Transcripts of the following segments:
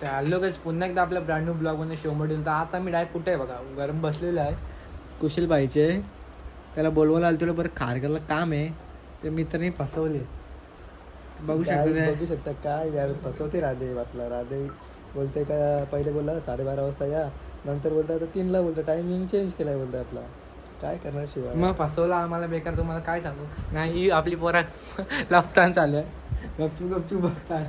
तर हॅलो गाईस, पुन्हा एकदा आपल्या ब्रँड न्यू ब्लॉगमध्ये शो मॉड्यूल. तर आता मी डायरेक्ट कुठे आहे बघा, गरम बसलेलं आहे. कुशल पाहिजे त्याला बोलवायला आलं, तुला बरं खारघरला काम आहे. ते मित्रांनी फसवले, बघू शकता काय यार, फसवते राधे. वाटला राधे बोलते का, पहिले बोलला 12:30 वाजता या, नंतर बोलता आता 3ला बोलतो. टायमिंग चेंज केलाय बोलतो आपला. काय करणार शिवाय, मग फसवला आम्हाला बेकार. तुम्हाला काय सांगू, नाही आपली पोरा लफतान चालू आहे. गपचूप गपचूप बघता.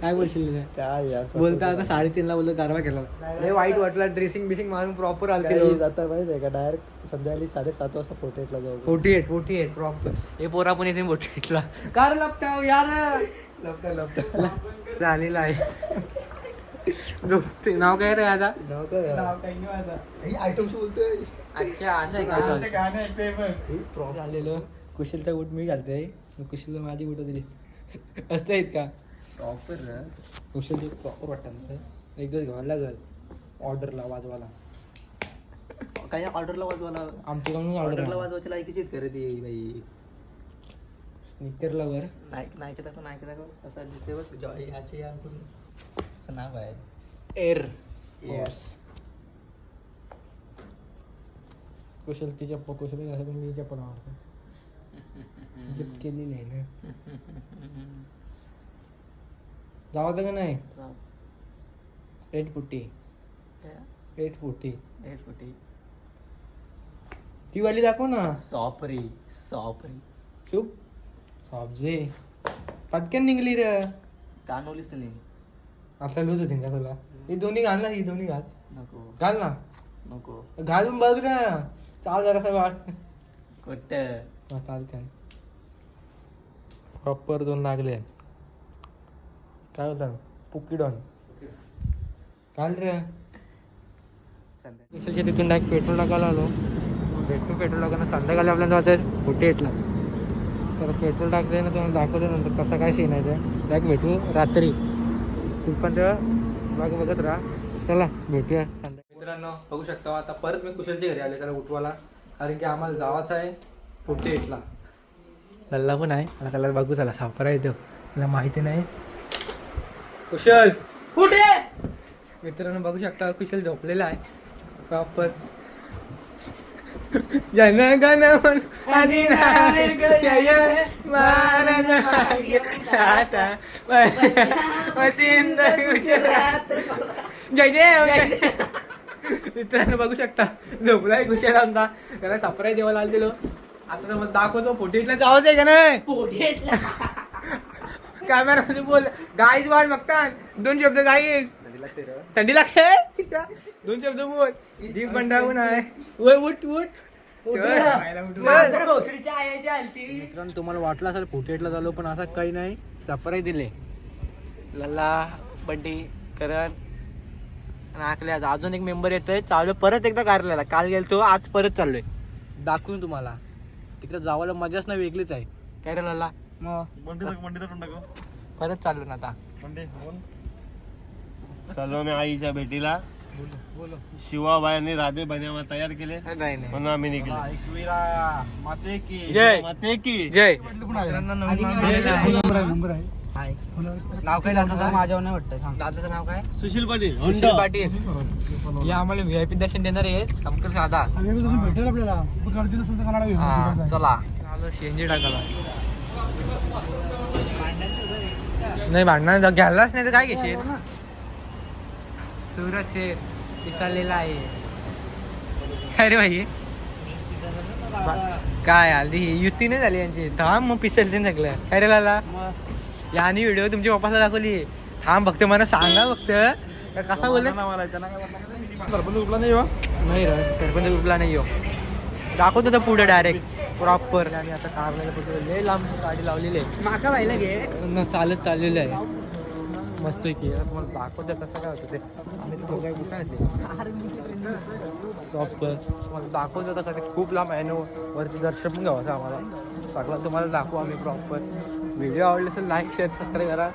काय बोलशील काय यार, बोलता आता 3:30ला बोलतो, गारवा केला. लय वाईट वाटला. ड्रेसिंग बिसिंग मारून प्रॉपर आलते. आता माहिती आहे का, डायरेक्ट संध्याकाळी 7:30 वाजता 48ला जाऊ. 48 प्रॉपर. हे पोरा पण येते 48ला. कार लपता यार, लपता झालेला आहे. नाव काय रे आता, नाव काय आयटम बोलतोय. अच्छा असं आहे का, झालेलं. कुशलचा बूट मी घालतोय, कुशलला माझी बूट दिली असं आहेत का प्रॉपर. कुशलचे प्रॉपर वाटतात. एक दिवस घ्यायला लागल ऑर्डरला वाजवायला. काय ऑर्डरला वाजवायला, आमच्याकडून ऑर्डरला वाजवायची लायकीच आहेत करे ती बाई. स्निकर लवर नायक दाखव कसा दिसते बघ. जॉय याचे असं नाव आहे, एअर येस. कुशल ती चप्पल, कुशल असं पण मी चप्पल आवडतो. गिफ्ट केलेली आहे ना. जावं का नाही. 840 ती वाली दाखव ना. सॉपरी चुप सॉबजे पटकन निघली रे. कानवलीच नाही आता. लूज होती का तुला. ही दोन्ही घाल ना, ही दोन्ही घाल. नको घाल ना, नको घालून बघ ना. चाल जरासा वाट कुठ चालते. प्रॉपर 2 लागले. काय होतं पुकीडॉन काल रे. तिथून डायरेक्ट पेट्रोल टाकायला आलो. पेट्रोल टाकायला संध्याकाळी आपल्याला जायचं 48ला. तर पेट्रोल टाकते ना, तुम्हाला दाखवतो नंतर कसं काय सीन आहे ते. डायरेक्ट भेटू रात्री. तू पण तेव्हा बघत राहा. चला भेटूया संध्याकाळी. मित्रांनो बघू शकता, आता परत मी कुशलच्या घरी आले त्याला उठवायला, कारण की आम्हाला जावाचं आहे 48ला. लल्ला पण आहे, आता त्याला बघू. चला सापरा येतो, त्याला माहिती नाही. कुशल कुठे. मित्रांनो बघू शकता, कुशल झोपलेला आहे प्रॉपर. जनगण मन मित्रांनो बघू शकता, झोपलाय कुशल आमचा. त्याला सप्राई देवाला आलेलो. आता तर मला दाखवतो 48ला जावंच आहे का नाही. 48ला कॅमेरा मध्ये बोल. गाईज वाट बघता. 2 शब्द गाईज. थंडी लागते. 2 शब्द बोल. जीप बंडावून आहे. उठ मित्रांनो तुम्हाला वाटलं असेल 48ला झालो, पण असं काही नाही. सरप्राईज दिले लल्ला, बंटी, करण, नाकल्या. अजून एक मेंबर येतोय. चालू परत एकदा कार्यालयाला. काल गेलतो, आज परत चाललोय. दाखवून तुम्हाला तिकडे जावायला मजाच नाही, वेगळीच आहे. काय रे लल्ला. परत चाललो ना आता. चाललो मी आईच्या भेटीला. शिवाबाईंनी राधे बन्यामा तयार केले म्हणून आम्ही निघलो. जय. नाव काय दादाचं. माझ्यावर नाही वाटतं. दादाचं नाव काय. सुशील पाटील. हे आम्हाला VIP दर्शन देणार आहे. शंकर साधा भेटेल आपल्याला. चला आलो CNG टाकायला. नाही भांडणार घ्यायलाच नाही तर काय घेशील. सूरज शेठ पिसालेला आहे. अरे भाई काय आली युती नाही झाली यांची. थांब मग पिसलते सगळं. काय रे लाला. यानी व्हिडिओ तुमच्या पप्पाला दाखवली. थांब फक्त मला सांगा फक्त कसा बोलला. सरपंच उपला नाही हो. नाही रे सरपंच उपला नाही हो. दाखवतो तर पुढे डायरेक्ट प्रॉपर. आणि आता कारला लय लांब गाडी लावलेली आहे. माका व्हायला घे. चालत चाललेलं आहे मस्त की. तुम्हाला दाखवतं कसं काय होतं ते. आम्ही तो काय कुठं प्रॉपर तुम्हाला दाखवतो आता कधी. खूप लांब आहे ना वरती. दर्शन पण घ्यावं आम्हाला. सगळं तुम्हाला दाखवू आम्ही प्रॉपर. व्हिडिओ आवडले असेल लाईक शेअर सबस्क्राईब करा.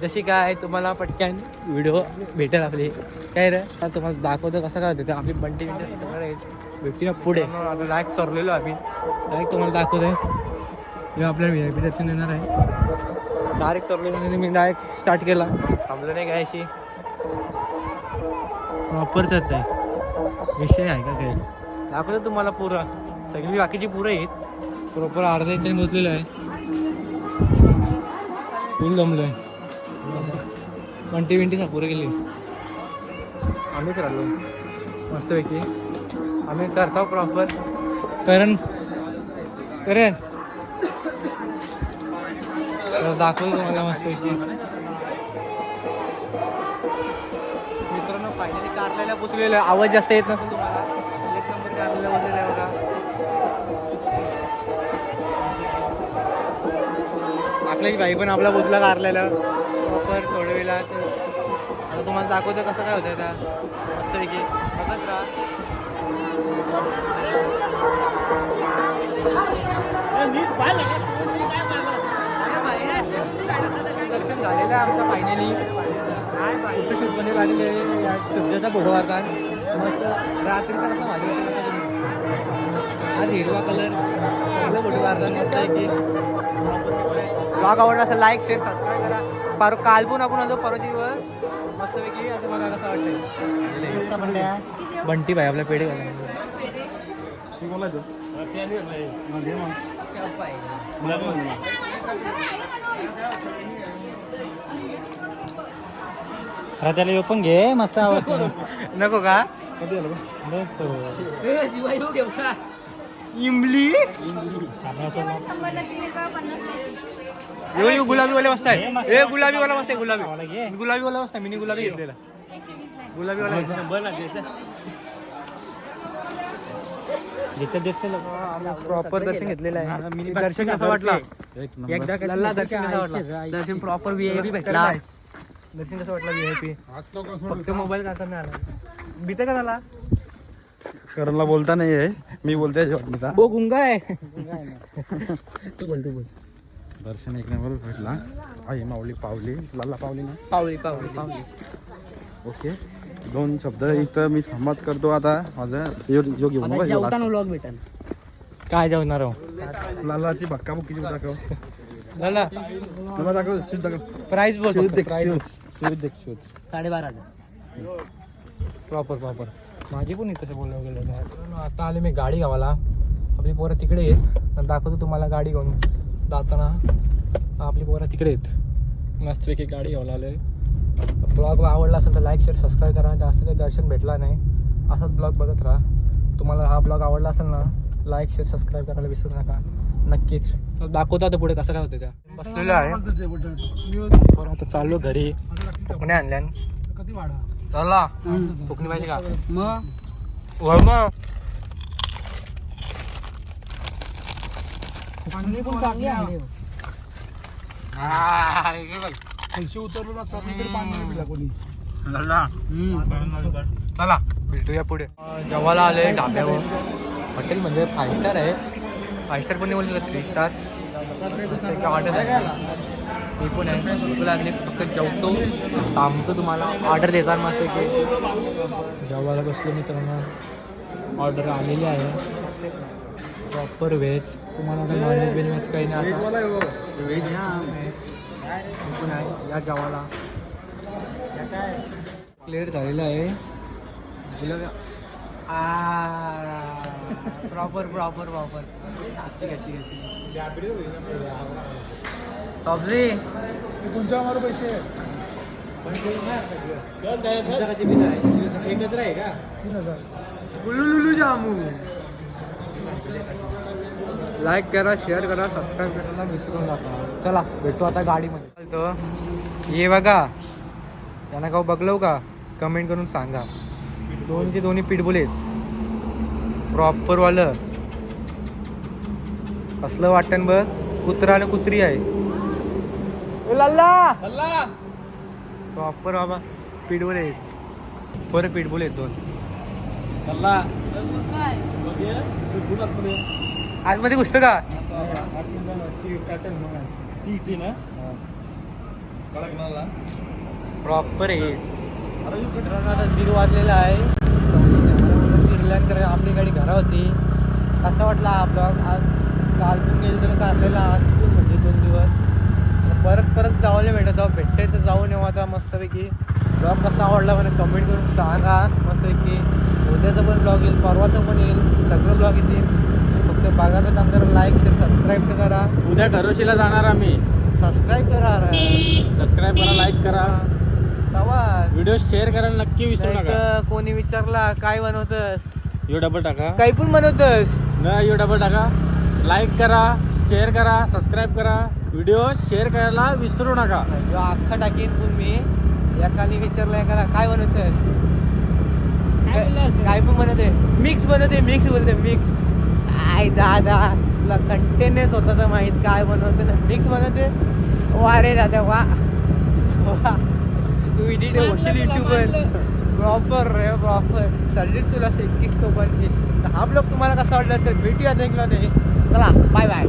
जशी काय तुम्हाला पटकन व्हिडिओ भेटेल आपली. काय रे आता तुम्हाला दाखवतो कसं काय होतं ते. आम्ही बंटी भेटूया पुढे. आता डायरेक्ट सरलेलो आम्ही. डायरेक्ट तुम्हाला दाखवतोय. जेव्हा आपल्याला VIP दर्शन येणार आहे. डायरेक्ट सरलेलो मी डायरेक्ट स्टार्ट केला. थांबलं नाही घ्यायची. प्रॉपरच आहे विषय आहे का काय दाखवतो तुम्हाला पुरा सगळी बाकीची पुरं आहेत प्रॉपर अर्धा इंच मोजलेलं आहे फुल जमलंय 20 पुरं गेली आम्हीच राहिलो मस्तपैकी आम्ही करतो प्रॉपर करण दाखवतो तुम्हाला मस्तपैकी मित्रांनो फायनली कारल्याला पोचलेलं आहे आवाज जास्त येत नसेल तुम्हाला 1 नंबर कारल्याला पोचलेला आहे बघा आपल्याची बाई पण आपला पोचला कारल्याला प्रॉपर थोड्या वेळेला आता तुम्हाला दाखवतो कसं काय होतं आता मस्तपैकी बघत राहा दर्शन झालेलं आहे आमचं फायनली फोटोशूटमध्ये लागले सूर्याचा फोटो आता मस्त रात्रीचा कसा भारी होता आज हिरवा कलर फोटो काढतात मस्त आहे की ब्लॉग आवडला असेल लाईक शेअर सबस्क्राईब करा काल पण आपण आलो परवा दिवस मस्तपैकी असं बघा कसं वाटतंय बंटी भाई आपल्या पेढे त्याला पण घे मस्त आवडतो नको का इमली यो गुलाबी वाला मस्त आहे ए गुलाबी वाला मस्त आहे गुलाबी वाला मस्त आहे मिनी गुलाबी घेतलेला गुलाबी वाला प्रॉपर दर्शन घेतलेलं आहे दर्शन कसं वाटलं एकदा दर्शन कसं वाटलं दर्शन प्रॉपर VIP भेटला दर्शन कसं वाटलं VIP फक्त मोबाईल काढता नाही आला भीते का झाला करणला बोलता नाही आहे मी बोलते वो गुंगा आहे तू बोल दर्शन एक नंबर भेटला आई माऊली पावली लाला पावली ना पावली ओके 2 शब्द इथं मी संवाद करतो आता माझं योग्य व्लॉग भेटेल काय जेवणार लालाची भक्काबुक्कीची दाखव लाला तुला दाखव प्राइस बोल शोध 12,500 प्रॉपर माझी पण इथं बोललं गेलं आता आले मी गाडी गावाला आपली पोरं तिकडे येत दाखवतो तुम्हाला गाडी घेऊन जाताना आपली पोरं तिकडे येत मस्तपैकी गाडी घ्यायला आलोय ब्लॉग आवडला असेल तर लाईक शेअर सबस्क्राईब करा जास्त काही दर्शन भेटला नाही असाच ब्लॉग बघत राहा तुम्हाला हा ब्लॉग आवडला असेल ना लाईक शेअर सबस्क्राईब करायला विसरू नका नक्कीच दाखवता आता पुढे कसं काय होतं त्या बसलेलं आहे आता चाललो घरी फुकण्या आणल्या चला फुकणी पाहिजे का मग चला भेटूया पुढे जेवायला आले ढाब्यावर हॉटेल म्हणजे 5 स्टार आहे 5 स्टार पण नाही बोलतो 3 स्टार ऑर्डर आहे मी पण आहे भूक लागली फक्त जेवतो थांबतो तुम्हाला ऑर्डर देतात मस्त की जेवायला बसलो मित्रांनो ऑर्डर आलेली आहे प्रॉपर व्हेज तुम्हाला आता नॉनव्हेज वेज काही नाही आता व्हेज पण आहे या जेवायला क्लिअर झालेलं आहे प्रॉपर टॉपली तुमच्या आम्हाला पैसे एकत्र आहे का 3,000 गुलुलुलू जामू लाईक करा शेअर करा सबस्क्राईब करायला विसरू नका चला भेटू आता गाडीमध्ये ये बघा त्यांना का बघलो का कमेंट करून सांगा दोन्ही पिटबुल आहेत प्रॉपरवालं कसलं वाटण बघ कुत्रा आणि कुत्री आहे प्रॉपर बाबा पिटबुल आहेत बरं पिटबुल आहेत 2 आतमध्ये घुसतं का प्रॉपर आहे आता 1:30 वाजलेला आहे रिलॅक्स करायला आपली गाडी घरा होती कसा वाटला हा ब्लॉग आज काल पण गेलो तर कारलेला आज म्हणजे 2 दिवस परत जावले भेटत जाऊ भेटते तर जाऊन येऊ आता मस्तपैकी. ब्लॉग कसा आवडला मला कमेंट करून सांगा मस्तपैकी. उद्याचं पण ब्लॉग येईल, परवाचं पण येईल, सगळं ब्लॉग येतील. फक्त बघायचं काम करा, लाईक शेअर सबस्क्राईब तर करा. उद्या ठरोशीला जाणार आम्ही. सबस्क्राईब करा सबस्क्राईब करा, लाईक करा, तवा व्हिडिओ शेअर करायला नक्की विसरू नका. नाही कोणी विचारला काय बनवतस, यो डबल टाका, काही पण बनवतस न यो डबल टाका. लाईक करा, शेअर करा, सबस्क्राईब करा, व्हिडिओ शेअर करायला विसरू नका. जो अख्खा टाकीन पण मी. एकाने विचारलं एकाला काय बनवतस, काय पण बनवते, मिक्स बनवते, मिक्स बोलते मिक्स. काय दादा तुला कंटेनच होता तर माहित काय बनवते ना, मिक्स बनवते. वा रे दादा वा, तू एडिट होशील युट्यूबवर प्रॉपर रे प्रॉपर. सॅल्यूट तुला 21 लोकांची. हा ब्लॉग तुम्हाला कसा वाटला तर भेटूया नेक्स्ट. चला बाय बाय.